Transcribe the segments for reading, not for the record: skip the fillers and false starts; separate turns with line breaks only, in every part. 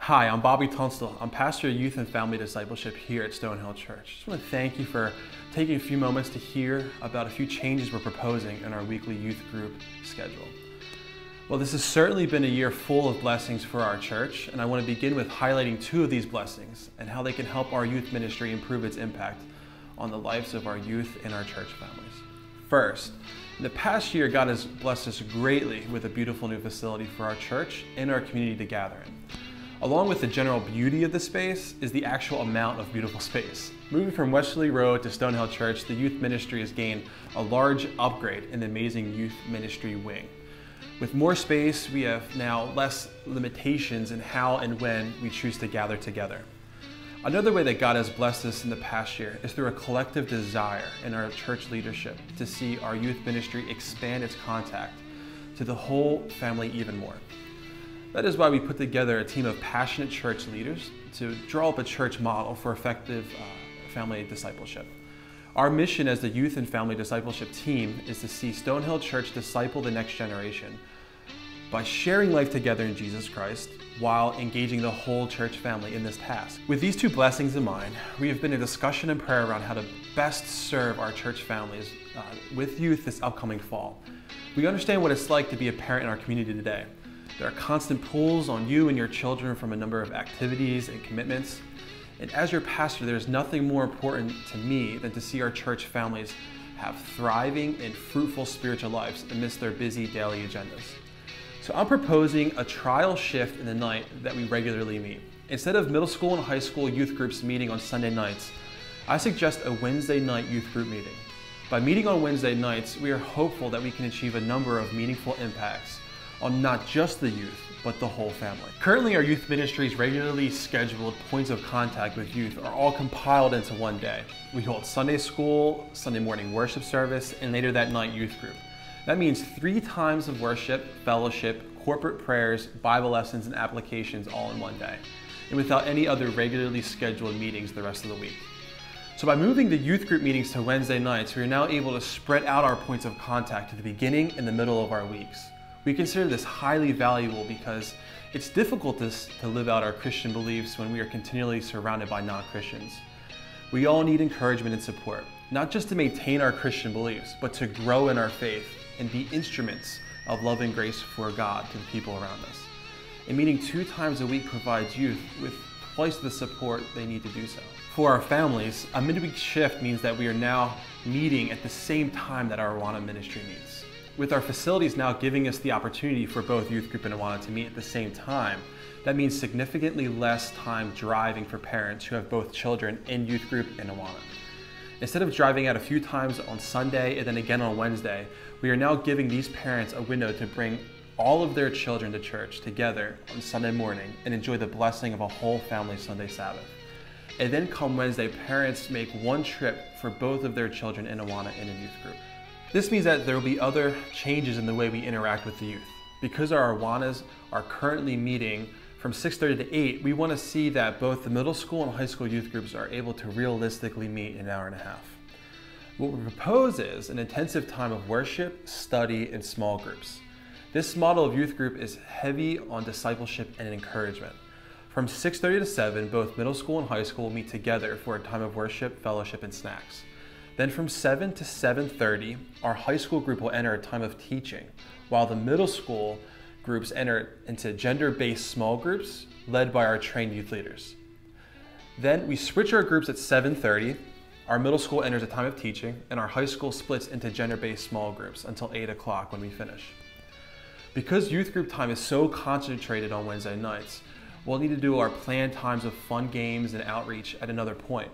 Hi, I'm Bobby Tunstall. I'm pastor of youth and family discipleship here at Stonehill Church. Just want to thank you for taking a few moments to hear about a few changes we're proposing in our weekly youth group schedule. Well, this has certainly been a year full of blessings for our church, and I want to begin with highlighting two of these blessings and how they can help our youth ministry improve its impact on the lives of our youth and our church families. First, in the past year, God has blessed us greatly with a beautiful new facility for our church and our community to gather in. Along with the general beauty of the space is the actual amount of beautiful space. Moving from Westerly Road to Stonehill Church, the youth ministry has gained a large upgrade in the amazing youth ministry wing. With more space, we have now less limitations in how and when we choose to gather together. Another way that God has blessed us in the past year is through a collective desire in our church leadership to see our youth ministry expand its contact to the whole family even more. That is why we put together a team of passionate church leaders to draw up a church model for effective family discipleship. Our mission as the youth and family discipleship team is to see Stonehill Church disciple the next generation by sharing life together in Jesus Christ while engaging the whole church family in this task. With these two blessings in mind, we have been in discussion and prayer around how to best serve our church families with youth this upcoming fall. We understand what it's like to be a parent in our community today. There are constant pulls on you and your children from a number of activities and commitments. And as your pastor, there's nothing more important to me than to see our church families have thriving and fruitful spiritual lives amidst their busy daily agendas. So I'm proposing a trial shift in the night that we regularly meet. Instead of middle school and high school youth groups meeting on Sunday nights, I suggest a Wednesday night youth group meeting. By meeting on Wednesday nights, we are hopeful that we can achieve a number of meaningful impacts on not just the youth, but the whole family. Currently, our youth ministry's regularly scheduled points of contact with youth are all compiled into one day. We hold Sunday school, Sunday morning worship service, and later that night youth group. That means 3 times of worship, fellowship, corporate prayers, Bible lessons, and applications all in one day, and without any other regularly scheduled meetings the rest of the week. So by moving the youth group meetings to Wednesday nights, we are now able to spread out our points of contact to the beginning and the middle of our weeks. We consider this highly valuable because it's difficult to live out our Christian beliefs when we are continually surrounded by non-Christians. We all need encouragement and support, not just to maintain our Christian beliefs, but to grow in our faith and be instruments of love and grace for God to the people around us. And meeting 2 times a week provides youth with twice the support they need to do so. For our families, a midweek shift means that we are now meeting at the same time that our Awana ministry meets. With our facilities now giving us the opportunity for both youth group and Awana to meet at the same time, that means significantly less time driving for parents who have both children in youth group and Awana. Instead of driving out a few times on Sunday and then again on Wednesday, we are now giving these parents a window to bring all of their children to church together on Sunday morning and enjoy the blessing of a whole family Sunday Sabbath. And then come Wednesday, parents make one trip for both of their children in Awana and in youth group. This means that there will be other changes in the way we interact with the youth. Because our Awanas are currently meeting from 6:30 to 8, we want to see that both the middle school and high school youth groups are able to realistically meet in an hour and a half. What we propose is an intensive time of worship, study, and small groups. This model of youth group is heavy on discipleship and encouragement. From 6:30 to 7, both middle school and high school meet together for a time of worship, fellowship, and snacks. Then from 7 to 7:30, our high school group will enter a time of teaching, while the middle school groups enter into gender-based small groups led by our trained youth leaders. Then we switch our groups at 7:30, our middle school enters a time of teaching, and our high school splits into gender-based small groups until 8 o'clock when we finish. Because youth group time is so concentrated on Wednesday nights, we'll need to do our planned times of fun games and outreach at another point.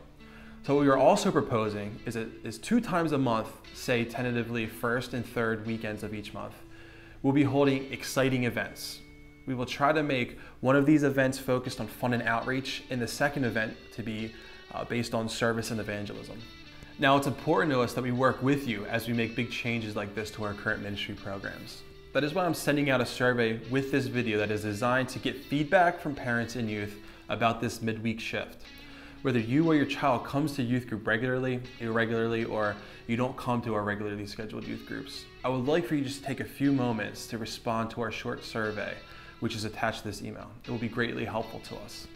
So what we are also proposing is 2 times a month, say tentatively first and third weekends of each month, we'll be holding exciting events. We will try to make one of these events focused on fun and outreach, and the second event to be based on service and evangelism. Now, it's important to us that we work with you as we make big changes like this to our current ministry programs. That is why I'm sending out a survey with this video that is designed to get feedback from parents and youth about this midweek shift. Whether you or your child comes to youth group regularly, irregularly, or you don't come to our regularly scheduled youth groups, I would like for you to just take a few moments to respond to our short survey which is attached to this email. It will be greatly helpful to us.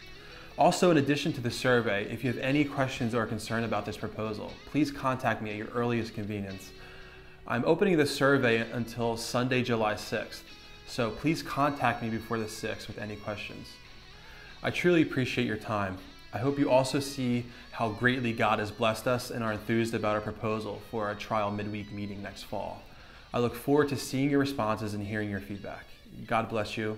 Also, in addition to the survey, if you have any questions or are concerned about this proposal, please contact me at your earliest convenience. I'm opening the survey until Sunday, July 6th, so please contact me before the 6th with any questions. I truly appreciate your time. I hope you also see how greatly God has blessed us and are enthused about our proposal for our trial midweek meeting next fall. I look forward to seeing your responses and hearing your feedback. God bless you.